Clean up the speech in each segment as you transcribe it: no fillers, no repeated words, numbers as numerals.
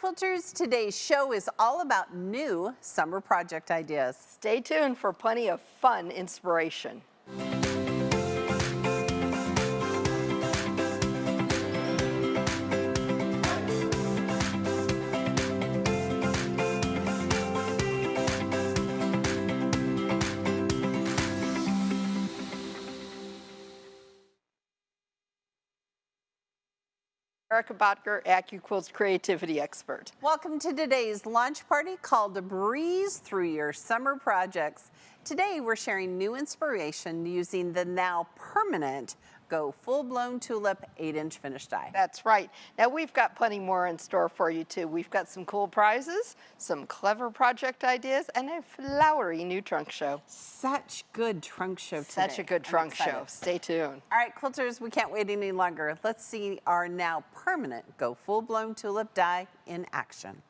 Quilters, today's show is all about new summer project ideas. Stay tuned for plenty of fun inspiration. Erica Botker, AccuQuilt's creativity expert. Welcome to today's launch party called A Breeze Through Your Summer Projects. Today we're sharing new inspiration using the now permanent Go Full-Blown Tulip 8-inch finish die. That's right. Now we've got plenty more in store for you too. We've got some cool prizes, some clever project ideas, and a flowery new trunk show. Such good trunk show today. Such a good trunk show. Stay tuned. All right, Quilters, we can't wait any longer. Let's see our now permanent Go Full-Blown Tulip die in action.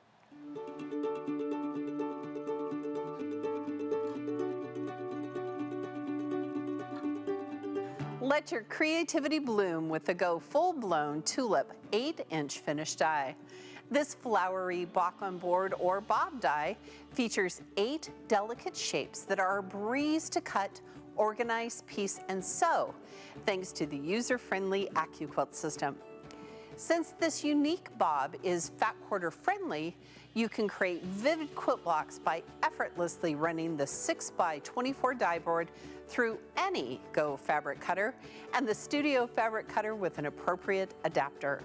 Let your creativity bloom with the Go Full-Blown Tulip 8-inch finish die. This flowery balk-on board or bob die features 8 delicate shapes that are a breeze to cut, organize, piece, and sew, thanks to the user-friendly AccuQuilt system. Since this unique bob is fat quarter friendly, you can create vivid quilt blocks by effortlessly running the 6x24 die board through any Go fabric cutter and the Studio fabric cutter with an appropriate adapter.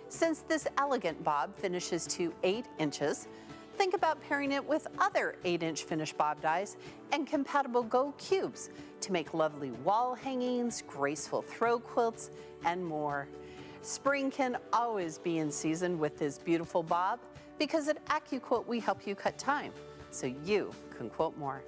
Since this elegant bob finishes to 8 inches, think about pairing it with other 8-inch finish bob dies and compatible Go cubes to make lovely wall hangings, graceful throw quilts, and more. Spring can always be in season with this beautiful bob because at AccuQuilt we help you cut time so you can quilt more.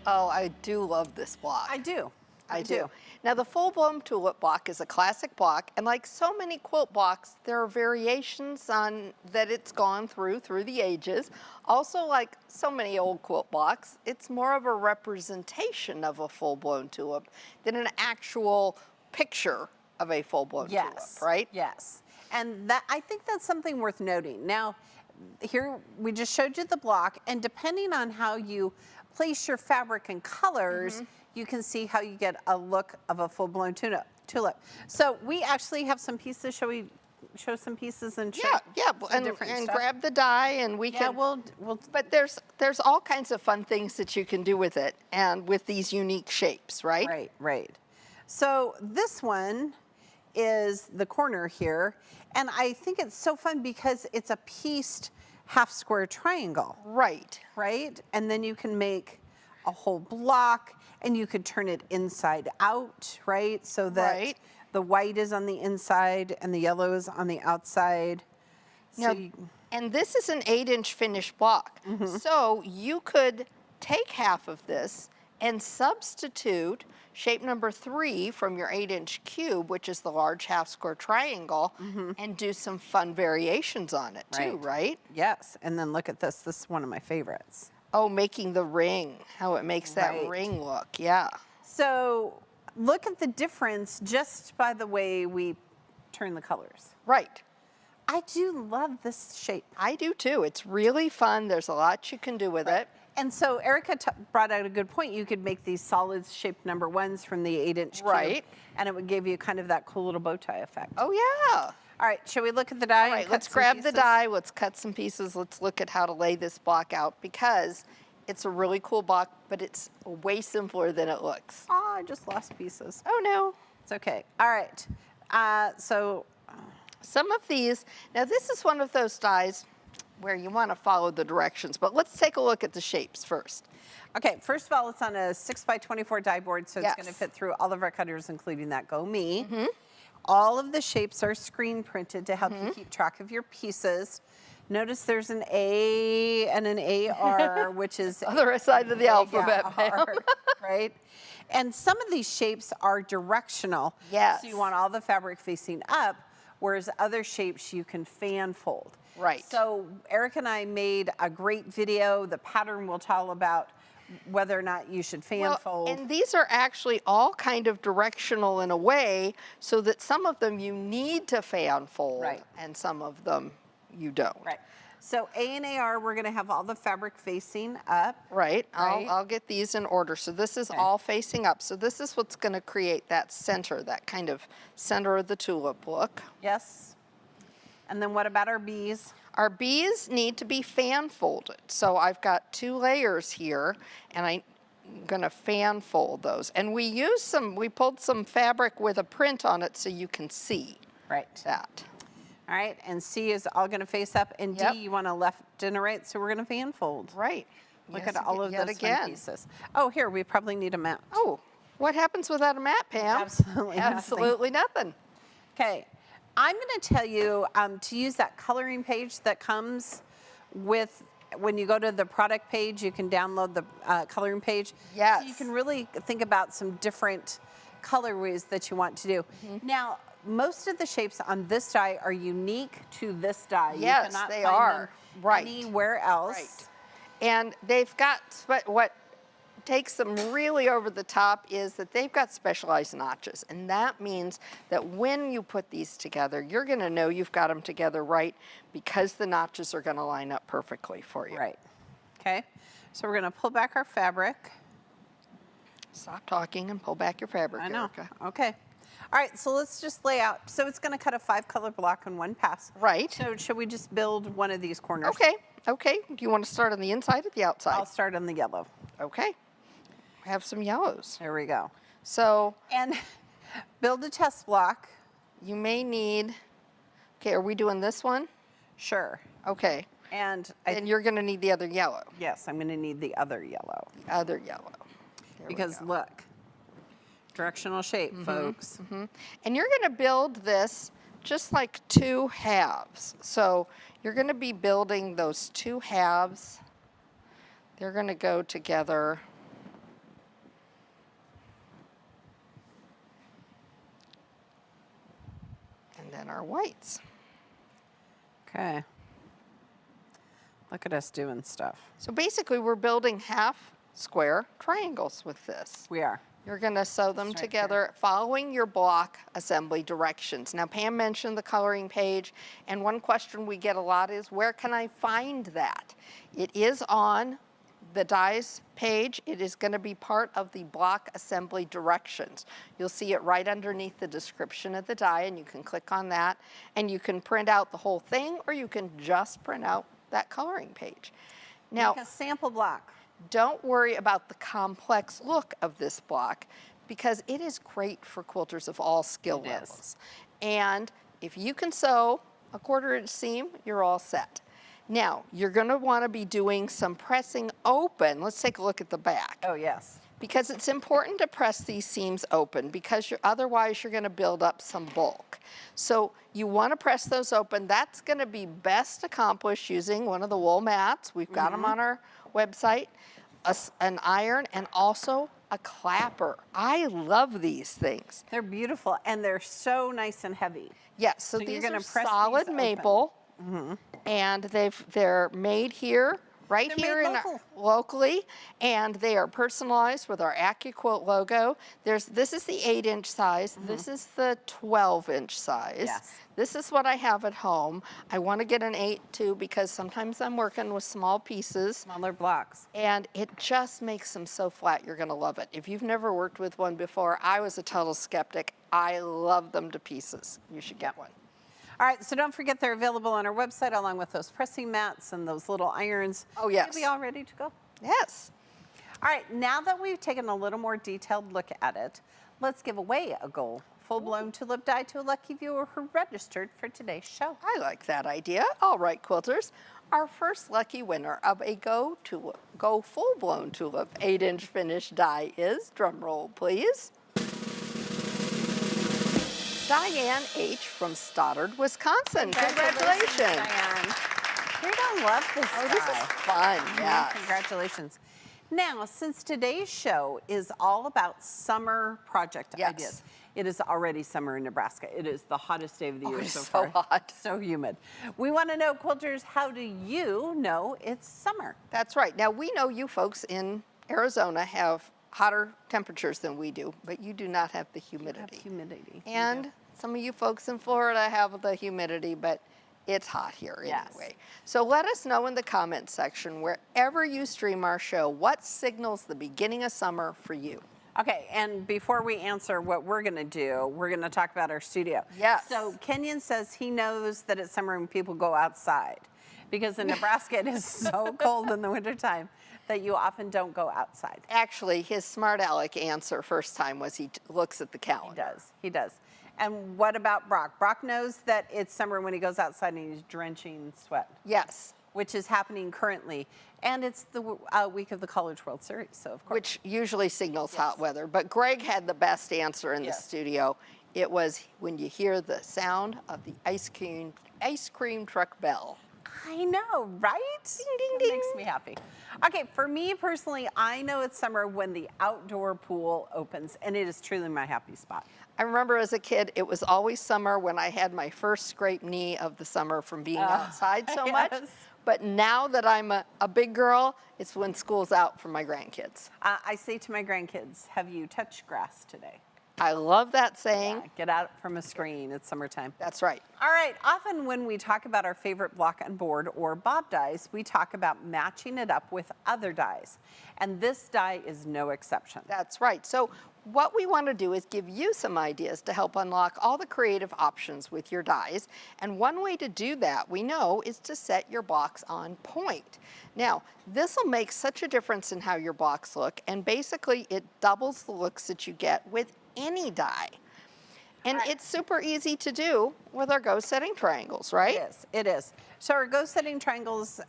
Oh, I do love this block. I do. I do. Now the full-blown tulip block is a classic block, and like so many quilt blocks, there are variations on that it's gone through the ages. Also, like so many old quilt blocks, it's more of a representation of a full-blown tulip than an actual picture of a full-blown tulip, right? Yes. And that, I think that's something worth noting. Now, here we just showed you the block, and depending on how you place your fabric and colors, you can see how you get a look of a full-blown tulip. So we actually have some pieces. Shall we show some pieces and show and grab the die, and we can. We'll. But there's all kinds of fun things that you can do with it, and with these unique shapes, right? Right. So this one is the corner here, and I think it's so fun because it's a pieced half square triangle. Right. And then you can make a whole block, and you could turn it inside out, right? So that the white is on the inside and the yellow is on the outside. Now, and this is an 8-inch finished block. So you could take half of this and substitute shape number 3 from your 8-inch cube, which is the large half square triangle, and do some fun variations on it too, right? Yes, and then look at this. This is one of my favorites. Oh, making the ring, how it makes that ring look, So look at the difference just by the way we turn the colors. Right. I do love this shape. I do too. It's really fun. There's a lot you can do with it. And so Erica brought out a good point. You could make these solid shaped number 1s from the 8-inch cube, and it would give you kind of that cool little bow tie effect. Oh, yeah. All right, shall we look at the die? All right, let's grab the die. Let's cut some pieces. Let's look at how to lay this block out because it's a really cool block, but it's way simpler than it looks. Oh, I just lost pieces. Oh, no. It's okay. All right. Some of these, now this is one of those dies where you want to follow the directions, but let's take a look at the shapes first. Okay, first of all, it's on a 6x24 die board, so it's going to fit through all of our cutters, including that Go Me. All of the shapes are screen printed to help you keep track of your pieces. Notice there's an A and an AR, which is other side of the alphabet, right? And some of these shapes are directional. Yes. So you want all the fabric facing up, whereas other shapes you can fan fold. Right. So Eric and I made a great video. The pattern will tell about whether or not you should fan fold. And these are actually all kind of directional in a way, so that some of them you need to fan fold, Right. and some of them you don't. Right. So A and AR, we're going to have all the fabric facing up. Right. Right. I'll get these in order. So this is all facing up. So this is what's going to create that center, that kind of center of the tulip look. Yes. And then what about our B's? Our B's need to be fan folded. So I've got 2 layers here, and I'm going to fan fold those. And we pulled some fabric with a print on it so you can see Right. that. All right, and C is all going to face up, and Yep. D you want to left and a right, so we're going to fan fold. Right. Look Yes, at all of yet those again. fun pieces. Oh, here, we probably need a mat. Oh, what happens without a mat, Pam? Absolutely nothing. Absolutely nothing. Okay, I'm going to tell you to use that coloring page that comes with, when you go to the product page, you can download the coloring page. Yes. So you can really think about some different colorways that you want to do. Now, most of the shapes on this die are unique to this die. Yes, you cannot they find are. them Right. anywhere else. Right. And they've got, what takes them really over the top is that they've got specialized notches. And that means that when you put these together, you're going to know you've got them together right, because the notches are going to line up perfectly for you. Right. Okay, so we're going to pull back our fabric. Stop talking and pull back your fabric, I know. Erica. Okay. All right, so let's just lay out. So it's going to cut a 5-color block in one pass. Right. So should we just build one of these corners? Okay. Okay. Do you want to start on the inside or the outside? I'll start on the yellow. Okay. I have some yellows. There we go. So And build a test block. you may need, okay, are we doing this one? Sure. Okay. And And you're going to need the other yellow. yes, I'm going to need the other yellow. Other yellow. There we Because go. look, directional shape, folks. And you're going to build this just like 2 halves. So you're going to be building those 2 halves. They're going to go together. And then our whites. Okay. Look at us doing stuff. So basically we're building half square triangles with this. We are. You're going to sew them Right together following your block assembly directions. Now, Pam mentioned the coloring page, and one question we get a lot is, where can I find that? It is on the dies page. It is going to be part of the block assembly directions. You'll see it right underneath the description of the die, and you can click on that, and you can print out the whole thing, or you can just print out that coloring page. Now, Make a sample block. don't worry about the complex look of this block, because it is great for quilters of all skill It is. levels. And if you can sew a 1/4 inch seam, you're all set. Now, you're going to want to be doing some pressing open. Let's take a look at the back. Oh, yes. Because it's important to press these seams open, because otherwise you're going to build up some bulk. So you want to press those open. That's going to be best accomplished using one of the wool mats. We've got them on our website, an iron, and also a clapper. I love these things. They're beautiful, and they're so nice and heavy. Yes, so So you're these gonna are press solid these maple, and they're made here, right They're here made locally, and they are personalized with our AccuQuilt logo. This is the 8-inch size. This is the 12-inch size. Yes. This is what I have at home. I want to get an 8 too, because sometimes I'm working with small pieces, Smaller blocks. and it just makes them so flat. You're going to love it. If you've never worked with one before, I was a total skeptic. I love them to pieces. You should get one. All right, so don't forget they're available on our website along with those pressing mats and those little irons. Oh, yes. Are we all ready to go? Yes. All right, now that we've taken a little more detailed look at it, let's give away a gold full-blown tulip die to a lucky viewer who registered for today's show. I like that idea. All right, quilters. Our first lucky winner of a Go Full-Blown Tulip 8-inch finished die is, drum roll please, Diane H. from Stoddard, Wisconsin. Congratulations. Diane. You're gonna love this Oh, this die. is fun, yes. Congratulations. Now, since today's show is all about summer project Yes. ideas, it is already summer in Nebraska. It is the hottest day of the year it is so so far. hot. So humid. We want to know, quilters, how do you know it's summer? That's right. Now, we know you folks in Arizona have hotter temperatures than we do, but you do not have the humidity. And some of you folks in Florida have the humidity, but it's hot here anyway. So let us know in the comments section, wherever you stream our show, what signals the beginning of summer for you. Okay, and before we answer what we're going to do, we're going to talk about our studio. Yes. So Kenyon says he knows that it's summer when people go outside, because in Nebraska it is so cold in the wintertime that you often don't go outside. Actually, his smart aleck answer first time was he looks at the calendar. He does. And what about Brock? Brock knows that it's summer when he goes outside and he's drenching sweat. Yes. Which is happening currently. And it's the week of the College World Series, so of course. Which usually signals hot weather. But Greg had the best answer in the studio. It was when you hear the sound of the ice cream truck bell. I know, right? Ding, ding, ding. Makes me happy. Okay, for me personally, I know it's summer when the outdoor pool opens, and it is truly my happy spot. I remember as a kid, it was always summer when I had my first scraped knee of the summer from being outside so much. But now that I'm a big girl, it's when school's out for my grandkids. I say to my grandkids, have you touched grass today? I love that saying. Yeah, get out from a screen, it's summertime. That's right. All right, often when we talk about our favorite block and board or bob dies, we talk about matching it up with other dies. And this die is no exception. That's right. So what we want to do is give you some ideas to help unlock all the creative options with your dies. And one way to do that, we know, is to set your blocks on point. Now, this will make such a difference in how your blocks look, and basically it doubles the looks that you get with any die. And it's super easy to do with our ghost setting triangles, right? It is. So our ghost setting triangles,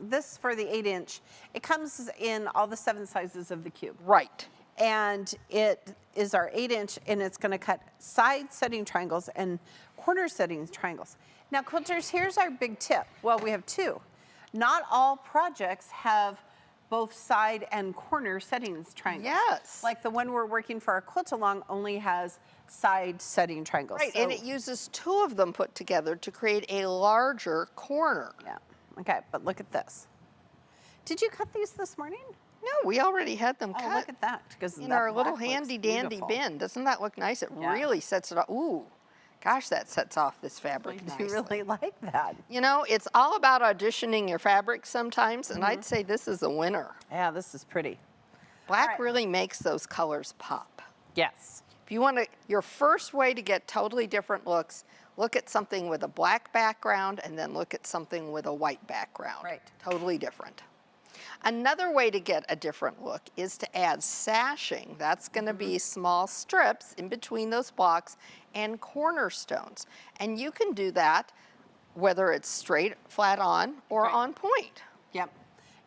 this for the 8-inch, it comes in all the 7 sizes of the cube. Right. And it is our 8-inch, and it's going to cut side setting triangles and corner setting triangles. Now, quilters, here's our big tip. Well, we have 2. Not all projects have both side and corner settings triangles. Yes. Like the one we're working for our quilt along only has side setting triangles. Right, and it uses 2 of them put together to create a larger corner. Yeah. Okay, but look at this. Did you cut these this morning? No, we already had them cut. Oh, look at that. In our little handy dandy bin. Doesn't that look nice? It really sets it off. Ooh, gosh, that sets off this fabric nicely. I really like that. You know, it's all about auditioning your fabric sometimes, and I'd say this is a winner. Yeah, this is pretty. Black really makes those colors pop. Yes. If you want to, your first way to get totally different looks, look at something with a black background and then look at something with a white background. Right. Totally different. Another way to get a different look is to add sashing. That's going to be small strips in between those blocks and cornerstones. And you can do that whether it's straight, flat on, or on point. Yep.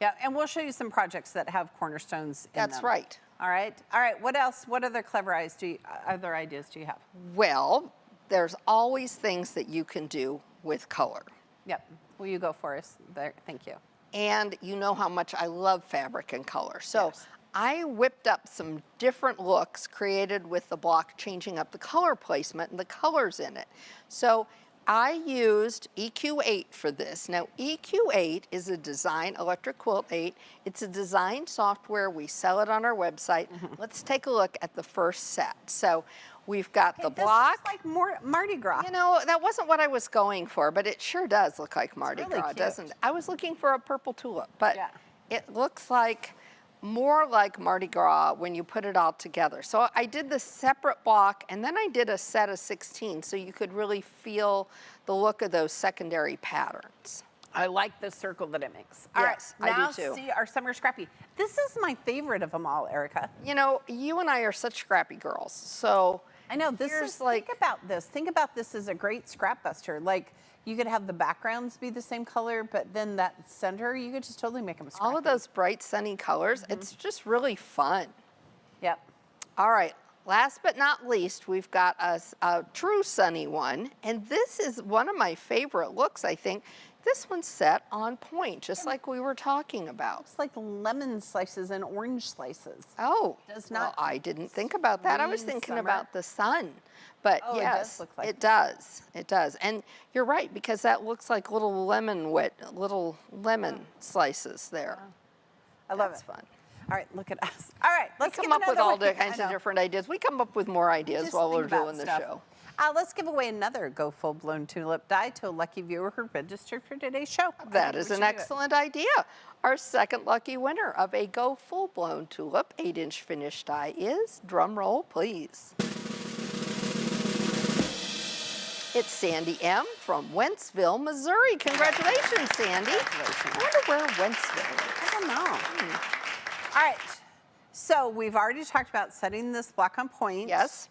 Yeah, and we'll show you some projects that have cornerstones in them. That's right. All right. All right. What else? What other clever ideas do you have? Well, there's always things that you can do with color. Yep. Will you go for us there? Thank you. And you know how much I love fabric and color. So I whipped up some different looks created with the block, changing up the color placement and the colors in it. So I used EQ8 for this. Now EQ8 is a design, Electric Quilt 8. It's a design software. We sell it on our website. Let's take a look at the first set. So we've got the block. This looks like Mardi Gras. You know, that wasn't what I was going for, but it sure does look like Mardi Gras, doesn't it? I was looking for a purple tulip, but it looks like more like Mardi Gras when you put it all together. So I did the separate block, and then I did a set of 16 so you could really feel the look of those secondary patterns. I like the circle that it makes. All right, I do too. Now see our summer scrappy. This is my favorite of them all, Erica. You know, you and I are such scrappy girls, so I know, this is like, think about this. Think about this as a great scrap buster. Like, you could have the backgrounds be the same color, but then that center, you could just totally make them scrappy. All of those bright, sunny colors, it's just really fun. Yep. All right, last but not least, we've got a true sunny one, and this is one of my favorite looks, I think. This one's set on point, just like we were talking about. It's like lemon slices and orange slices. Oh, does not. Well, I didn't think about that. I was thinking about the sun. But yes, it does look like it does. It does. And you're right, because that looks like little lemon slices there. I love That's it. fun. All right, look at us. All right, let's We give come up with another all one. kinds I of know. different ideas. We come up with more ideas Just while think we're about doing the stuff. show. Let's give away another Go Full Blown Tulip die to a lucky viewer who registered for today's show. I That think we is should an do it. excellent idea. Our second lucky winner of a Go Full Blown Tulip 8-inch finish die is, drum roll please. It's Sandy M. from Wentzville, Missouri. Congratulations, Sandy. Congratulations. I wonder where Wentzville is. I don't know. All right, so we've already talked about setting this block on point. Yes.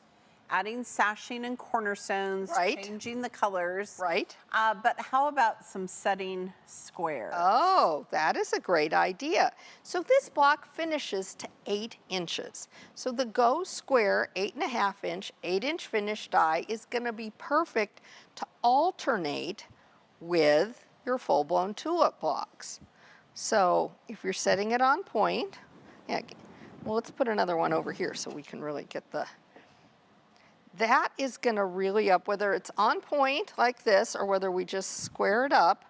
Adding sashing and cornerstones, Right. changing the colors. Right. But how about some setting square? Oh, that is a great idea. So this block finishes to 8 inches. So the Go Square 8.5 inch, 8-inch finish die is going to be perfect to alternate with your full-blown tulip blocks. So if you're setting it on point, yeah, well, let's put another one over here so we can really get the, that is going to really up, whether it's on point like this or whether we just square it up.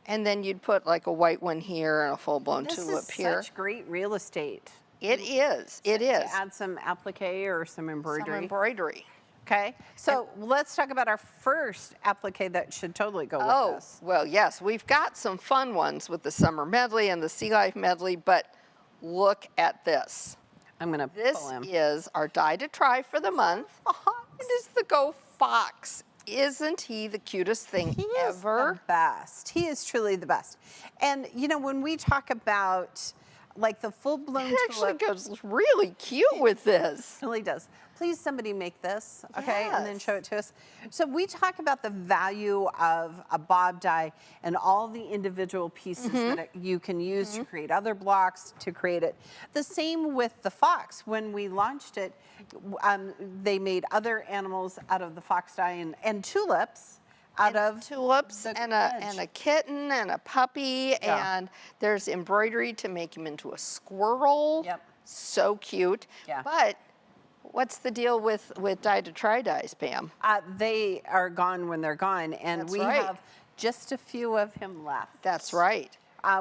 And then you'd put like a white one here and a full-blown This tulip is here. such great real estate. It is. It To is. add some applique or some embroidery. Some embroidery. Okay, so let's talk about our first applique that should totally go with this. Well, yes, we've got some fun ones with the summer medley and the sea life medley, but look at this. I'm gonna This pull him. is our die to try for the month. It is the Go Fox. Isn't he the cutest thing He is ever? the best. He is truly the best. And you know, when we talk about like the full-blown It actually tulip, goes really cute with this. really does. Please somebody make this, okay, and then Yes. show it to us. So we talk about the value of a bob die and all the individual pieces that you can use to create other blocks, to create it. The same with the fox. When we launched it, they made other animals out of the fox die and tulips out of Tulips the and edge. a kitten and a puppy, Yeah. and there's embroidery to make him into a squirrel. Yep. So cute. Yeah. But what's the deal with die to try dies, Pam? They are gone when they're gone, and That's we right. have just a few of him left. That's right.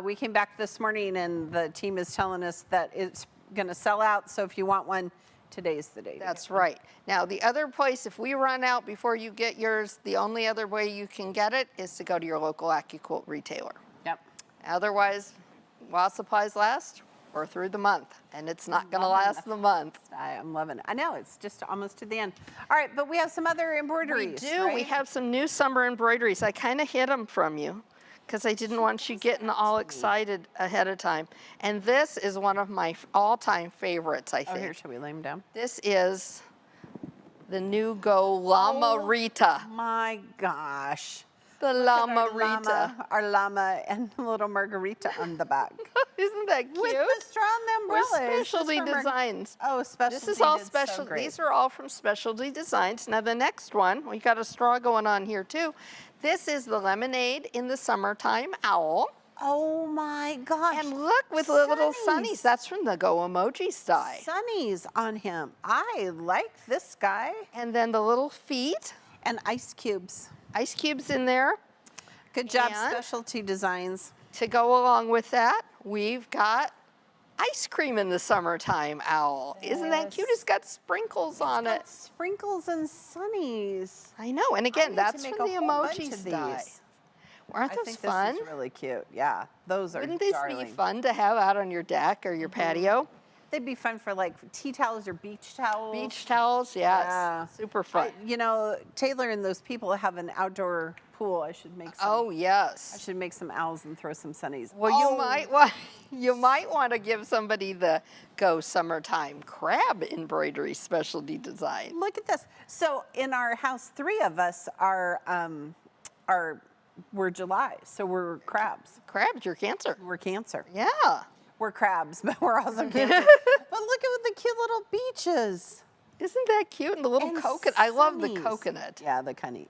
We came back this morning, and the team is telling us that it's going to sell out. So if you want one, today's the day. to That's get one. right. Now, the other place, if we run out before you get yours, the only other way you can get it is to go to your local AccuQuilt retailer. Yep. Otherwise, while supplies last, we're through the month, and it's not going to Loving last the month. I'm loving it. I know it's just almost to the end. All right, but we have some other We embroideries. do. We right? have some new summer embroideries. I kind of hid them from you because I didn't want you getting all excited ahead of time. And this is one of my all-time favorites, I Oh, think. here, shall we lay them down? This is the new Go Llama Rita. My gosh. The Look at Llama our Rita. llama, our llama and little margarita on the back. Isn't that cute? With the straw and the We're umbrella. It's just specialty for designs. Oh, specialty. This is all did so special. great. These are all from Specialty Designs. Now the next one, we got a straw going on here too. This is the Lemonade in the Summertime Owl. Oh my gosh. And look with the little sunnies. Sunnies. That's from the Go Emojis die. Sunnies on him. I like this guy. And then the little feet, And ice cubes. ice cubes in there. Good job, And- Specialty Designs. To go along with that, we've got ice cream in the Summertime Owl. Isn't that cute? Yes. It's got sprinkles on Got it. sprinkles and sunnies. I know. And I again, need to that's make from a the whole bunch Emojis of die. these. Aren't I those think fun? this is really cute. Yeah, those are Wouldn't these darling. be fun to have out on your deck or your patio? They'd be fun for like tea towels or beach towels. Beach towels, yes. Yeah. Super fun. You know, Taylor and those people have an outdoor pool. I should make some. Oh, I yes. should make some owls and throw some sunnies. Well, Oh, you might want to give somebody the Go Summertime Crab Embroidery Specialty Design. Look at this. So in our house, 3 of us we're July, so we're crabs. Crabs, you're Cancer. We're Cancer. Yeah. We're crabs, but we're also Cancer. But look at the cute little beaches. Isn't that cute? And the little And coconut. I love the sunnies. coconut. Yeah, the cunny.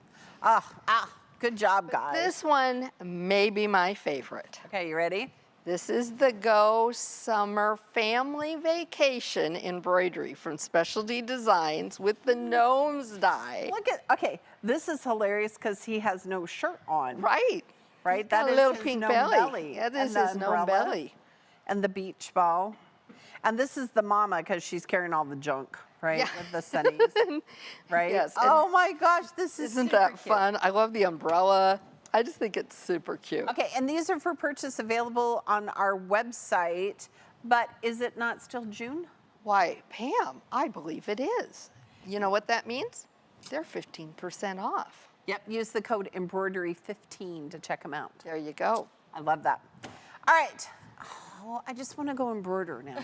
Good job, guys. This one may be my favorite. Okay, you ready? This is the Go Summer Family Vacation Embroidery from Specialty Designs with the Gnomes die. Okay, this is hilarious because he has no shirt on. Right. Right? Got That a is little his pink gnome belly. belly. That And is the his gnome umbrella. belly. and the beach ball. And this is the mama because she's carrying all the junk, right? Yeah. With the sunnies, right? Yes, Oh my gosh, this is Isn't super that cute. fun? I love the umbrella. I just think it's super cute. Okay, and these are for purchase available on our website, but is it not still June? Why, Pam, I believe it is. You know what that means? They're 15% off. Yep, use the code embroidery15 to check them out. There you go. I love that. All right. Oh, I just want to go embroider now.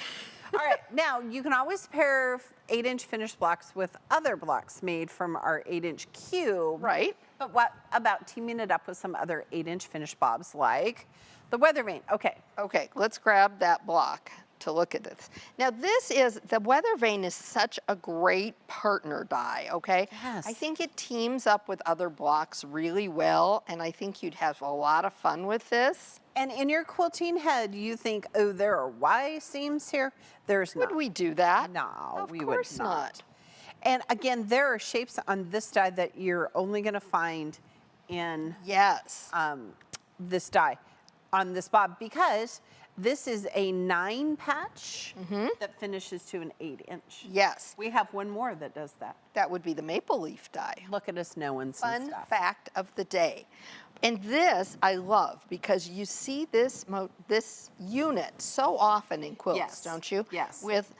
All right, now you can always pair 8-inch finished blocks with other blocks made from our 8-inch cube. Right. But what about teaming it up with some other 8-inch finished bobs like the weather vane? Okay. Okay, let's grab that block to look at this. Now the weather vane is such a great partner die, okay? Yes. I think it teams up with other blocks really well, and I think you'd have a lot of fun with this. And in your quilting head, you think, oh, there are Y seams here. There's not. Would we do that? No, we would Of course not. not. And again, there are shapes on this die that you're only going to find in Yes. this die, on this bob, because this is a 9 patch that finishes to an 8-inch. Yes. We have one more that does that. That would be the maple leaf die. Look at us knowing some Fun stuff. fact of the day. And this I love because you see this unit so often in quilts, Yes. don't you? Yes. With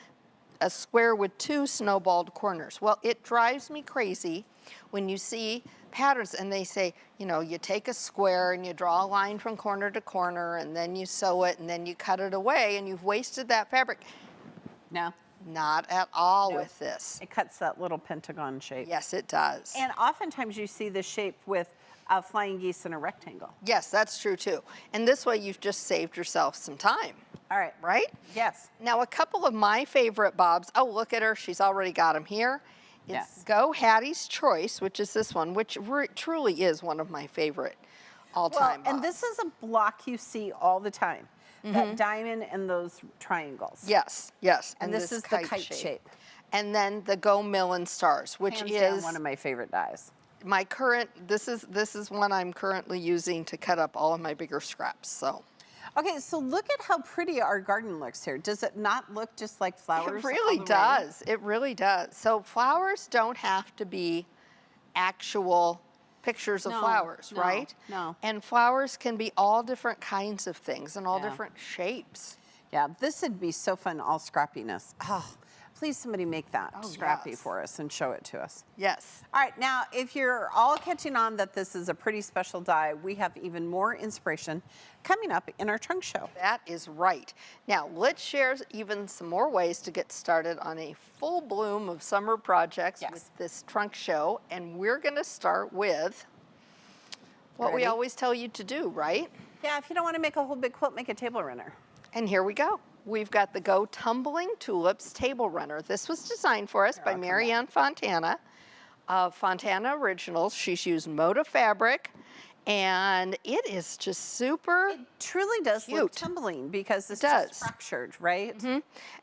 a square with 2 snowballed corners. Well, it drives me crazy when you see patterns and they say, you know, you take a square and you draw a line from corner to corner and then you sew it and then you cut it away and you've wasted that fabric. No, Not at all No. with this. it cuts that little pentagon shape. Yes, it does. And oftentimes you see this shape with flying geese in a rectangle. Yes, that's true too. And this way you've just saved yourself some time, All right. right? Yes. Now a couple of my favorite bobs. Oh, look at her. She's already got them here. It's Yes. Go Hattie's Choice, which is this one, which truly is one of my favorite all-time Well, and bobs. this is a block you see all the time. That diamond and those triangles. Yes, yes. And this is the kite shape. And then the Go Millen Stars, which Hands down is one of my favorite dies. my current, this is one I'm currently using to cut up all of my bigger scraps, so. Okay, so look at how pretty our garden looks here. Does it not look just like flowers? It really all the way? does. It really does. So flowers don't have to be actual pictures of No, flowers, no, right? no. And flowers can be all different kinds of things and all Yeah. different shapes. Yeah, this would be so fun, all scrappiness. Oh, please somebody make that scrappy yes. for us and show it to us. Yes. All right, now if you're all catching on that this is a pretty special die, we have even more inspiration coming up in our trunk show. That is right. Now, let's share even some more ways to get started on a full bloom of summer projects Yes. with this trunk show. And we're going to start with what we Ready? always tell you to do, right? Yeah, if you don't want to make a whole big quilt, make a table runner. And here we go. We've got the Go Tumbling Tulips Table Runner. This was designed for us by I'll come Mary back. Ann Fontana of Fontana Originals. She's used Moda fabric, and it is just super. Truly does look Cute. tumbling because it's does. just fractured, right?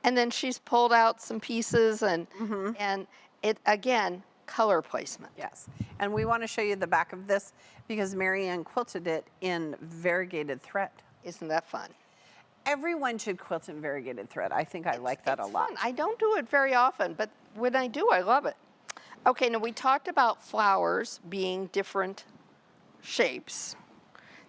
And then she's pulled out some pieces, and Mm-hmm. and it again color placement. Yes, and we want to show you the back of this because Mary Ann quilted it in variegated thread. Isn't that fun? Everyone should quilt in variegated thread. I think I like that a It's lot. fun. I don't do it very often, but when I do, I love it. Okay, now we talked about flowers being different shapes.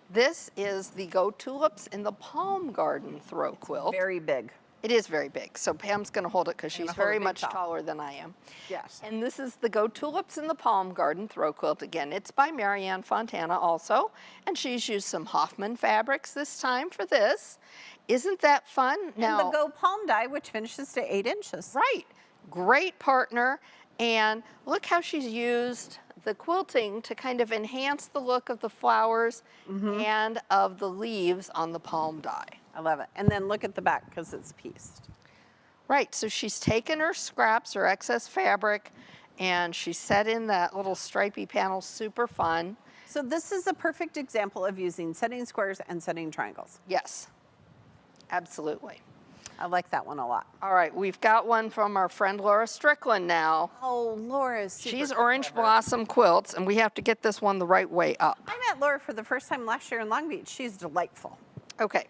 This is the Go Tulips in the Palm Garden throw quilt. Very big. It is very big, so Pam's going to hold it because she's gonna hold it very big much tall. taller than I am. Yes. And this is the Go Tulips in the Palm Garden throw quilt again. It's by Mary Ann Fontana also, and she's used some Hoffman fabrics this time for this. Isn't that fun? And the Go Palm die, which finishes to 8 inches. Right. Great partner. And look how she's used the quilting to kind of enhance the look of the flowers and of the leaves on the palm die. I love it. And then look at the back because it's pieced. Right, so she's taken her scraps or excess fabric and she set in that little stripy panel, super fun. So this is a perfect example of using setting squares and setting triangles. Yes, absolutely. I like that one a lot. All right, we've got one from our friend Laura Strickland now. Oh, Laura's super She's Orange clever. Blossom Quilts, and we have to get this one the right way up. I met Laura for the first time last year in Long Beach. She's delightful. Okay.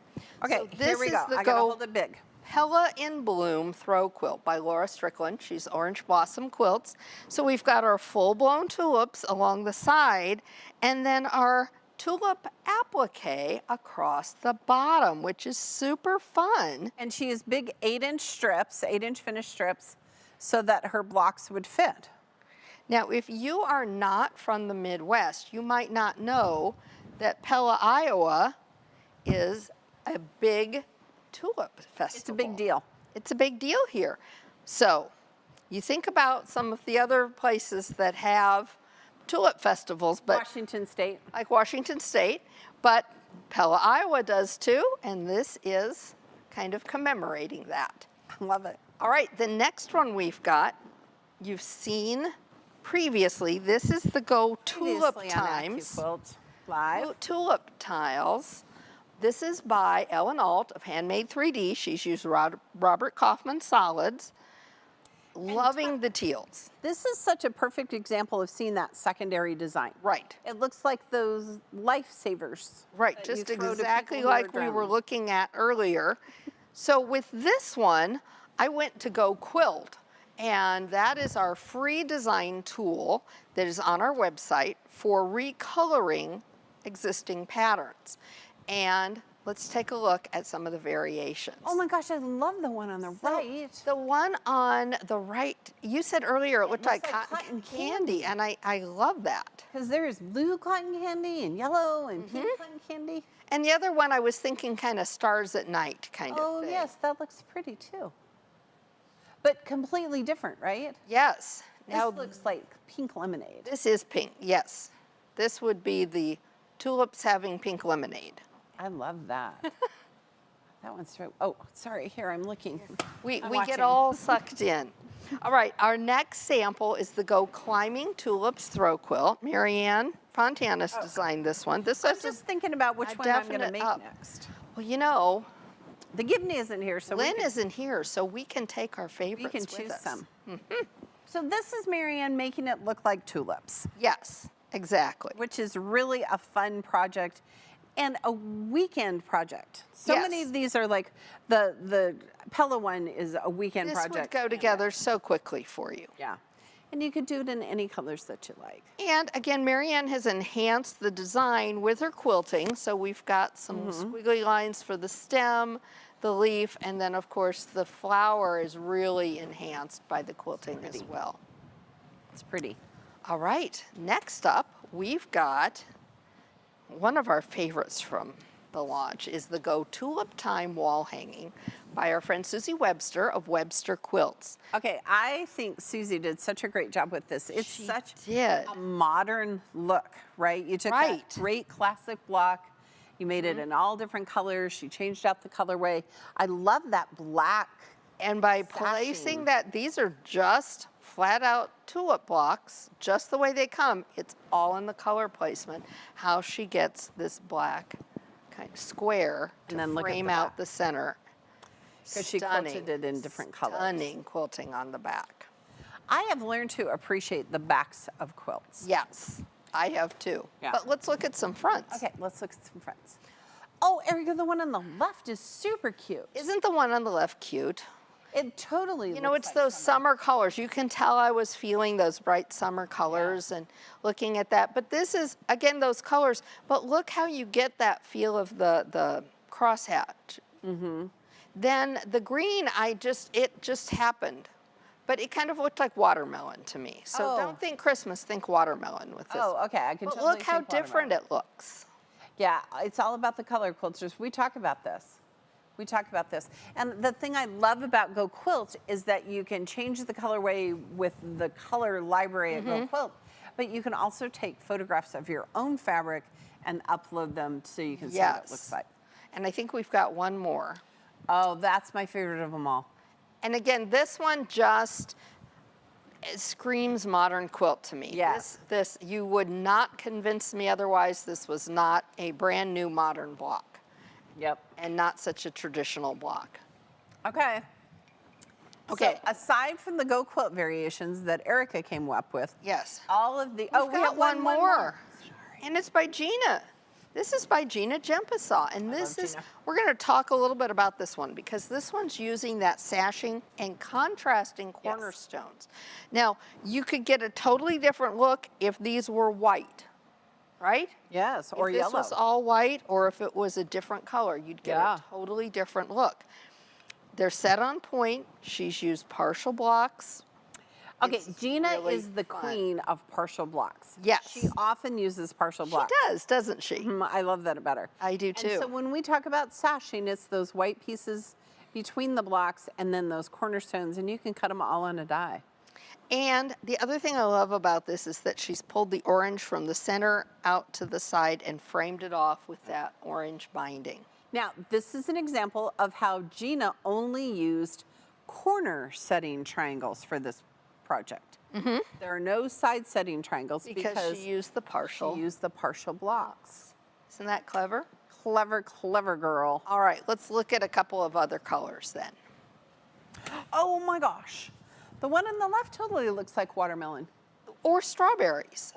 Okay, So here we this go. is the I gotta hold it big. Pella in Bloom Throw Quilt by Laura Strickland. She's Orange Blossom Quilts. So we've got our full-blown tulips along the side, and then our tulip applique across the bottom, which is super fun. And she used big 8-inch strips, 8-inch finished strips, so that her blocks would fit. Now, if you are not from the Midwest, you might not know that Pella, Iowa is a big tulip festival. It's a big deal. It's a big deal here. So you think about some of the other places that have tulip festivals, but Washington State. like Washington State, but Pella, Iowa does too, and this is kind of commemorating that. I love it. All right, the next one we've got, you've seen previously, this is the Go Tulip Previously on Times. AccuQuilt Live. Tulip tiles. This is by Ellen Alt of Handmade 3D. She's used Robert Kaufman solids. Loving the teals. This is such a perfect example of seeing that secondary design. Right. It looks like those lifesavers. Right, that you just throw to exactly people who are like we were drowning. looking at earlier. So with this one, I went to Go Quilt, and that is our free design tool that is on our website for recoloring existing patterns. And let's take a look at some of the variations. Oh my gosh, I love the one on the right. The one on the right, you said earlier it looked looks like like cotton cotton candy, and I love that. Because there's blue cotton candy and yellow and Mm-hmm. pink cotton candy. And the other one I was thinking kind of stars at night kind of Oh thing. yes, that looks pretty too. But completely different, right? Yes. Now This looks like pink lemonade. this is pink, yes. This would be the tulips having pink lemonade. I love that. That one's so, oh, sorry, here, I'm looking. We I'm get watching. all sucked in. All right, our next sample is the Go Climbing Tulips Throw Quilt. Marianne Fontana's designed this one. This I'm is just thinking about which a one I'm going to definite make up. next. well, you know, The Gibney isn't here, so Lynn we can, isn't here, so we can take our favorites we can with choose us. some. So this is Marianne making it look like tulips, Yes, exactly. which is really a fun project and a weekend project. So many Yes. of these are like, the Pella one is a weekend This project. would go together so quickly for you. Yeah. And you could do it in any colors that you like. And again, Marianne has enhanced the design with her quilting. So we've got some squiggly lines for the stem, the leaf, and then of course the flower is really enhanced by the quilting as well. It's pretty. All right, next up, we've got one of our favorites from the launch is the Go Tulip Time wall hanging by our friend Susie Webster of Webster Quilts. Okay, I think Susie did such a great job with this. It's She such did. a modern look, right? You took Right. that great classic block, you made it in all different colors, she changed out the colorway. I love that black. And by Sashing. placing that, these are just flat out tulip blocks, just the way they come. It's all in the color placement, how she gets this black kind of square to And then look at frame the out back. the center. 'Cause she quilted it in different colors. Stunning quilting on the back. I have learned to appreciate the backs of quilts. Yes, I have too. Yeah. But let's look at some fronts. Okay, let's look at some fronts. Oh, Erica, the one on the left is super cute. Isn't the one on the left cute? It totally You know, looks it's like those summer colors. You can tell I was feeling those bright summer colors and looking at that. But this is, again, those colors. But look how you get that feel of the crosshatch. Then the green, it just happened. But it kind of looked like watermelon to me. So Oh. don't think Christmas, think watermelon with this. Oh, okay, I can But totally look how think different watermelon. it looks. Yeah, it's all about the color quilters. We talk about this. We talk about this. And the thing I love about Go Quilt is that you can change the colorway with the color library at Go Quilt, but you can also take photographs of your own fabric and upload them so you can see what it looks like. And I think we've got one more. Oh, that's my favorite of them all. And again, this one just it screams modern quilt to me. Yes. This you would not convince me otherwise. This was not a brand new modern block Yep. and not such a traditional block. Okay. Okay. So aside from the Go Quilt variations that Erica came up with, Yes. all of the, We've got one more. And it's by Gina. This is by Gina Gempasaw, and this is, Gina. we're going to talk a little bit about this one because this one's using that sashing and contrasting cornerstones. Now, you could get a totally different look if these were white, right? Yes, or if this yellow. was all white or if it was a different color, you'd get a totally different look. They're set on point. She's used partial blocks. Okay, It's Gina really is the fun. queen of partial blocks. Yes. She often uses partial blocks. She does, doesn't she? I love that about her. I do too. And so when we talk about sashing, it's those white pieces between the blocks and then those cornerstones, and you can cut them all on a die. And the other thing I love about this is that she's pulled the orange from the center out to the side and framed it off with that orange binding. Now, this is an example of how Gina only used corner setting triangles for this project. There are no side setting triangles Because she used the partial. she used the partial blocks. Isn't that clever? Clever, clever girl. All right, let's look at a couple of other colors then. Oh my gosh. The one on the left totally looks like watermelon. Or strawberries.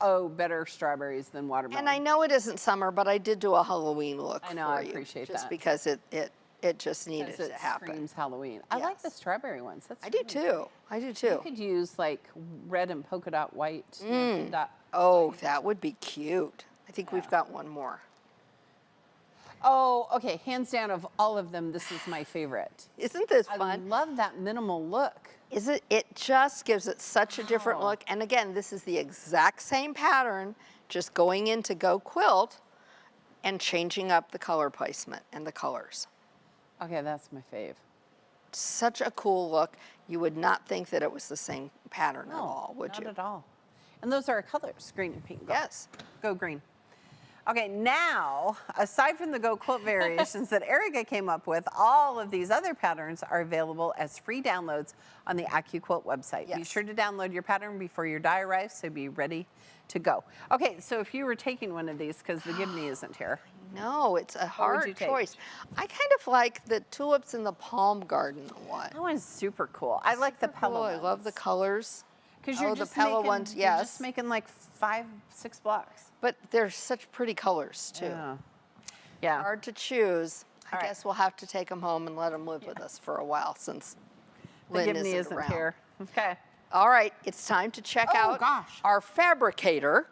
Or, better strawberries than watermelon. And I know it isn't summer, but I did do a Halloween look I know, for I you, appreciate just that. because it just needed Because to it happen. screams Halloween. I like the Yes. strawberry ones. That's I do really too. I do You too. could use like red and polka dot white. you know, dot. Oh, that would be cute. I think we've got one more. Oh, okay. Hands down, of all of them, this is my favorite. Isn't this I fun? love that minimal look. Is it? It just gives it such a different Wow. look. And again, this is the exact same pattern, just going into Go Quilt and changing up the color placement and the colors. Okay, that's my fave. Such a cool look. You would not think that it was the same pattern at No, all, would not you? at all. And those are our colors, green and pink. Go. Yes. Go green. Okay, now, aside from the Go Quilt variations that Erica came up with, all of these other patterns are available as free downloads on the AccuQuilt website. Be Yes. sure to download your pattern before your die arrives, so be ready to go. Okay, so if you were taking one of these, because the Gibney isn't here. No, it's a would you hard take? choice. I kind of like the tulips in the palm garden one. That one's super cool. I like the Cool, Pella I love the colors. Because Oh, you're the just Pella making, ones, you're yes. just making like 5, 6 blocks. But they're such pretty colors too. Yeah. Yeah. Hard to choose. I All right. guess we'll have to take them home and let them live with us for a while since The Lynn Gibney isn't around. here. Okay. All right, it's time to check Oh, out gosh. our fabricator,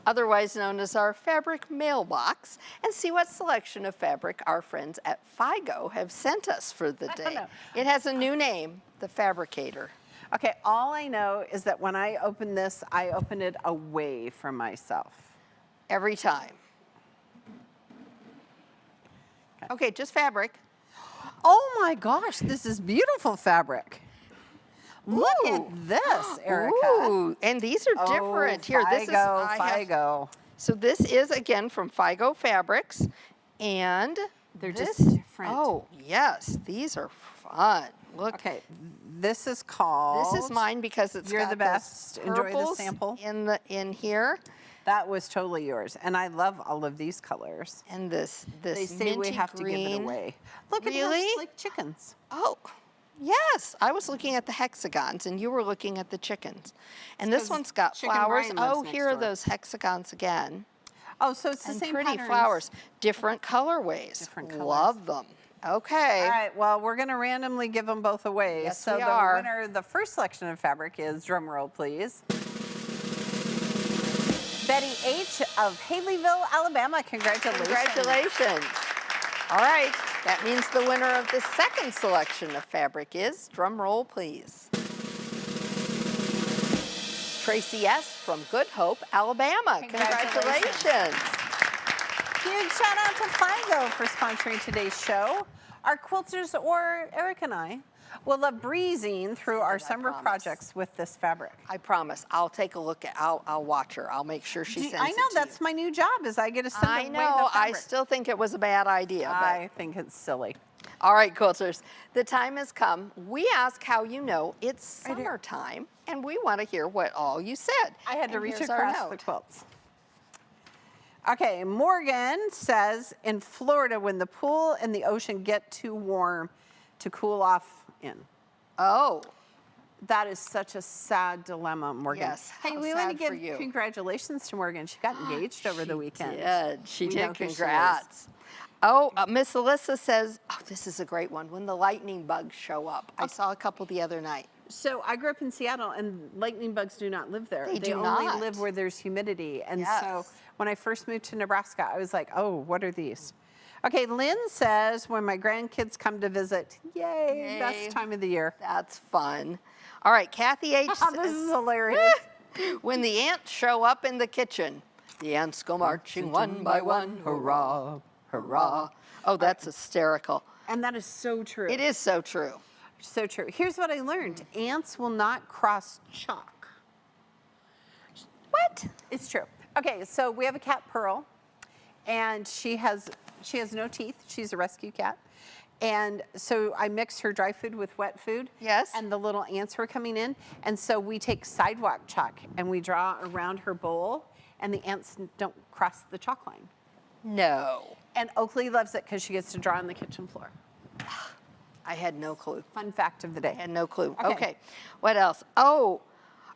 otherwise known as our fabric mailbox, and see what selection of fabric our friends at FIGO have sent us for the don't day. know. It has a new name, the fabricator. Okay, all I know is that when I open this, I open it away from myself. Every time. Okay, just fabric. Oh my gosh, this is beautiful fabric. Look Ooh. at this, Erica. Ooh, and these are different. Oh, Here, this is FIGO, I have- FIGO. So this is again from FIGO Fabrics, and They're this, just different. Oh yes, these are fun. Look, Okay, this is called. this is mine because it's You're got the those best. Enjoy the purples sample. in here, That was totally yours, and I love all of these colors. and this They say minty we have green. to give it away. Look at Really? those like chickens. Oh, yes. I was looking at the hexagons, and you were looking at the chickens. And this 'cause one's got Chicken flowers. Brian lives Oh, next here are door. those hexagons again. Oh, so it's the And same pretty patterns. flowers, different colorways. Different colors. Love them. Okay. All right, well, we're going to randomly give them both away. Yes, so we the are. winner, the first selection of fabric is, drum roll please, Betty H. of Haleyville, Alabama. Congratulations. Congratulations. All right, that means the winner of the second selection of fabric is, drum roll please, Tracy S. from Good Hope, Alabama. Congratulations. Congratulations. Huge shout out to FIGO for sponsoring today's show. Our quilters, or Eric and I, will love breezing through our summer promise. projects with this fabric. I promise, I'll take a look at, I'll watch her. I'll make sure she sends I it know, to that's you. my new job, is I get to send I away know, the I fabric. still think it was a bad idea. But I think it's silly. all right, quilters, the time has come. We ask how you know it's Right here. summertime, and we want to hear what all you said. I had to And reach here's our across the note. quilts. Okay, Morgan says, in Florida, when the pool and the ocean get too warm to cool off in. Oh, That is such a sad dilemma, Morgan. Yes, Hey, how we want to sad for give you. congratulations to Morgan. She got engaged over the weekend. She We know did. who she is. Congrats. Oh, Miss Alyssa says, oh, this is a great one. When the lightning bugs show up. I saw a couple the other night. So I grew up in Seattle, and lightning bugs do not live there. They do only not. live where there's humidity. And so Yes. when I first moved to Nebraska, I was like, oh, what are these? Okay, Lynn says, when my grandkids come to visit, yay, Yay. best time of the year. That's fun. All right, Kathy H. This says, is hilarious. when the ants show up in the kitchen, the ants go marching one by one. Hurrah, hurrah. Oh, that's hysterical. And that is so true. It is so true. So true. Here's what I learned. Ants will not cross chalk. What? It's true. Okay, so we have a cat, Pearl, and she has no teeth. She's a rescue cat. And so I mix her dry food with wet food. Yes. And the little ants were coming in. And so we take sidewalk chalk and we draw around her bowl, and the ants don't cross the chalk line. No. And Oakley loves it because she gets to draw on the kitchen floor. I had no clue. Fun fact of the day. I had no clue. Okay. Okay. What else? Oh,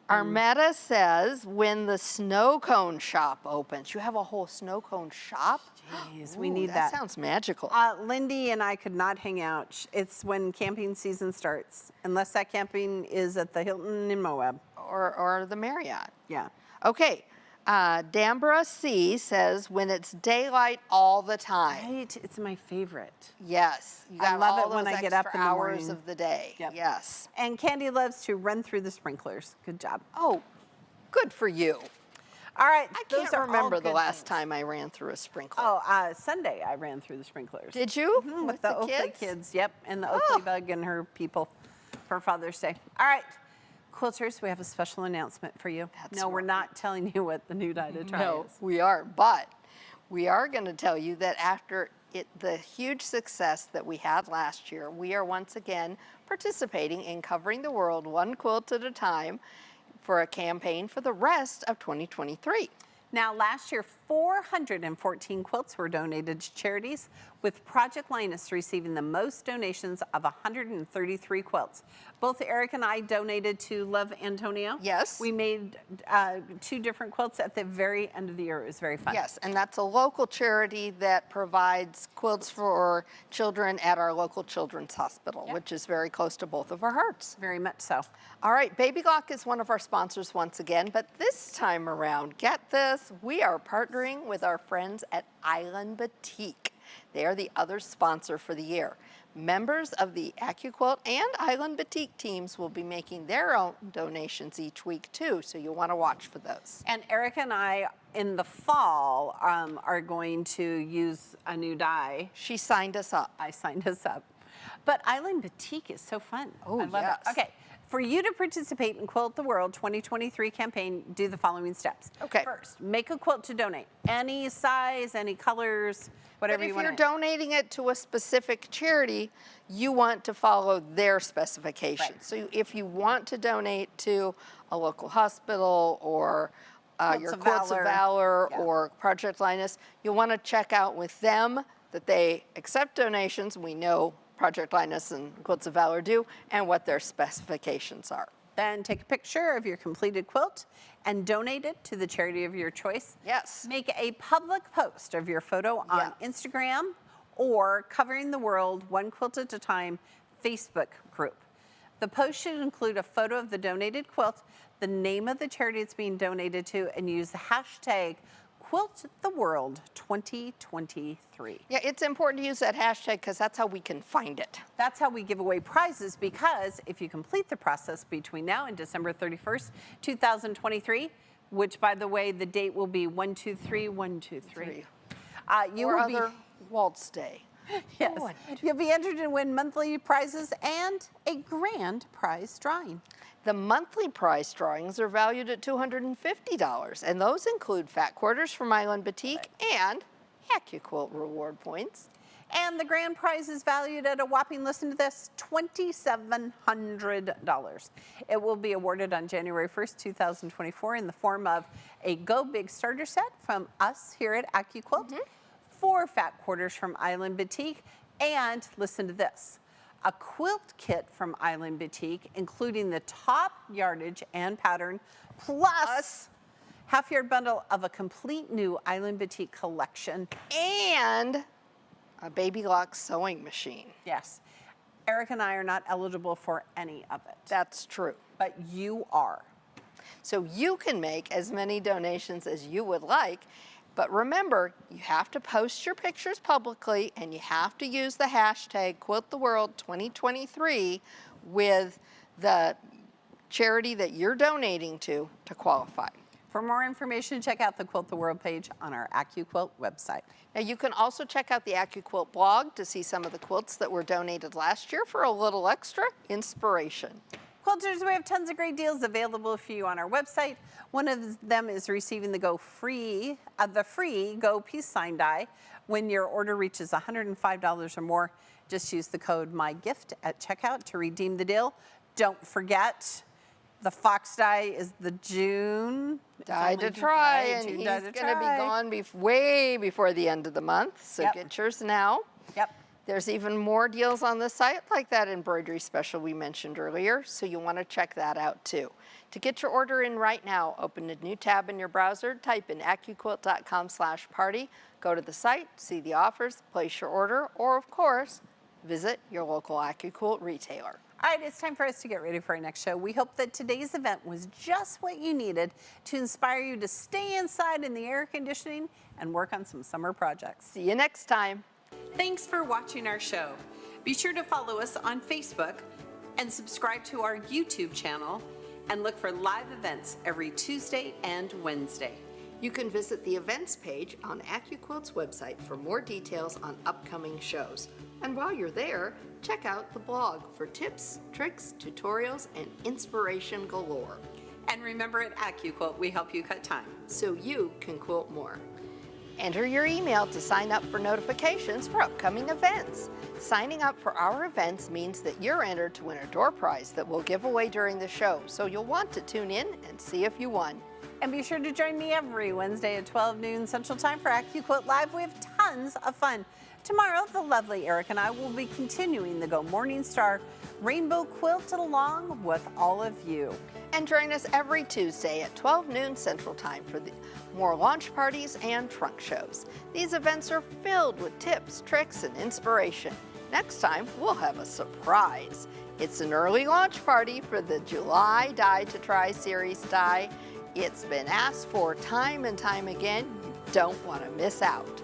Armetta says when the snow cone shop opens. You have a whole snow cone shop? Jeez, we Ooh, need that. That sounds magical. Lindy and I could not hang out. It's when camping season starts, unless that camping is at the Hilton in Moab. Or the Marriott. Yeah. Okay. Dambra C says when it's daylight all the time. Right, it's my favorite. Yes. You I got love all it when those I get up extra in the hours morning. of the day. Yep. Yes. And Candy loves to run through the sprinklers. Good job. Oh, good for you. All right, I those can't are all remember the good last things. time I ran through a sprinkler. Oh, Sunday I ran through the sprinklers. Did you? With the Oakley kids? Yep, and the Oakley Oh. bug and her people for Father's Day. All right, quilters, we have a special announcement for you. That's No, we're right. not telling you what the new die to try No, is. we are, but we are going to tell you that after the huge success that we had last year, we are once again participating in covering the world one quilt at a time for a campaign for the rest of 2023. Now, last year, 414 quilts were donated to charities, with Project Linus receiving the most donations of 133 quilts. Both Eric and I donated to Love Antonio. Yes. We made 2 different quilts at the very end of the year. It was very fun. Yes, and that's a local charity that provides quilts for children at our local children's hospital, Yep. which is very close to both of our hearts. Very much so. All right, Baby Glock is one of our sponsors once again, but this time around, get this, we are partnering with our friends at Island Boutique. They are the other sponsor for the year. Members of the AccuQuilt and Island Boutique teams will be making their own donations each week too, so you'll want to watch for those. And Eric and I, in the fall, are going to use a new die. She signed us up. I signed us up. But Island Boutique is so fun. Oh, I love yes. it. Okay. For you to participate in Quilt the World 2023 campaign, do the following steps. Okay. First, make a quilt to donate. Any size, any colors, whatever But you if want. you're donating it to a specific charity, you want to follow their specifications. Right. So if you want to donate to a local hospital or your of Quilts of Valor. Valor Yeah. or Project Linus, you'll want to check out with them that they accept donations. We know Project Linus and Quilts of Valor do, and what their specifications are. Then take a picture of your completed quilt and donate it to the charity of your choice. Yes. Make a public post of your photo on Yeah. Instagram or Covering the World One Quilt at a Time Facebook group. The post should include a photo of the donated quilt, the name of the charity it's being donated to, and use the hashtag QuiltTheWorld2023. Yeah, it's important to use that hashtag because that's how we can find it. That's how we give away prizes, because if you complete the process between now and December 31st, 2023, which, by the way, the date will be 123-123. You or will other Waltz Day. yes, Oh, you'll be entered to win monthly prizes and a grand prize drawing. The monthly prize drawings are valued at $250, and those include fat quarters from Island Boutique and AccuQuilt reward points. And the grand prize is valued at a whopping, listen to this, $2,700. It will be awarded on January 1st, 2024 in the form of a Go Big starter set from us here at AccuQuilt, 4 fat quarters from Island Boutique, and listen to this, a quilt kit from Island Boutique, including the top yardage and pattern, plus half-yard bundle of a complete new Island Boutique collection. And a baby lock sewing machine. Yes. Eric and I are not eligible for any of it. That's true. But you are. So you can make as many donations as you would like, but remember, you have to post your pictures publicly and you have to use the hashtag QuiltTheWorld2023 with the charity that you're donating to qualify. For more information, check out the Quilt the World page on our AccuQuilt website. Now you can also check out the AccuQuilt blog to see some of the quilts that were donated last year for a little extra inspiration. Quilters, we have tons of great deals available for you on our website. One of them is receiving the free Go Peace Sign die. When your order reaches $105 or more, just use the code MyGift at checkout to redeem the deal. Don't forget, the fox die is the June Die to try, and he's going to be gone way before the end of the month, so get yours now. Yep. There's even more deals on the site, like that embroidery special we mentioned earlier, so you want to check that out too. To get your order in right now, open a new tab in your browser, type in accuquilt.com/party, go to the site, see the offers, place your order, or of course, visit your local AccuQuilt retailer. All right, it's time for us to get ready for our next show. We hope that today's event was just what you needed to inspire you to stay inside in the air conditioning and work on some summer projects. See you next time. Thanks for watching our show. Be sure to follow us on Facebook and subscribe to our YouTube channel and look for live events every Tuesday and Wednesday. You can visit the events page on AccuQuilt's website for more details on upcoming shows. And while you're there, check out the blog for tips, tricks, tutorials, and inspiration galore. And remember, at AccuQuilt, we help you cut time so you can quilt more. Enter your email to sign up for notifications for upcoming events. Signing up for our events means that you're entered to win a door prize that we'll give away during the show, so you'll want to tune in and see if you won. And be sure to join me every Wednesday at 12 noon Central Time for AccuQuilt Live. We have tons of fun. Tomorrow, the lovely Eric and I will be continuing the Go Morning Star Rainbow Quilt along with all of you. And join us every Tuesday at 12 noon Central Time for more launch parties and trunk shows. These events are filled with tips, tricks, and inspiration. Next time, we'll have a surprise. It's an early launch party for the July Die to Try series die. It's been asked for time and time again. You don't want to miss out.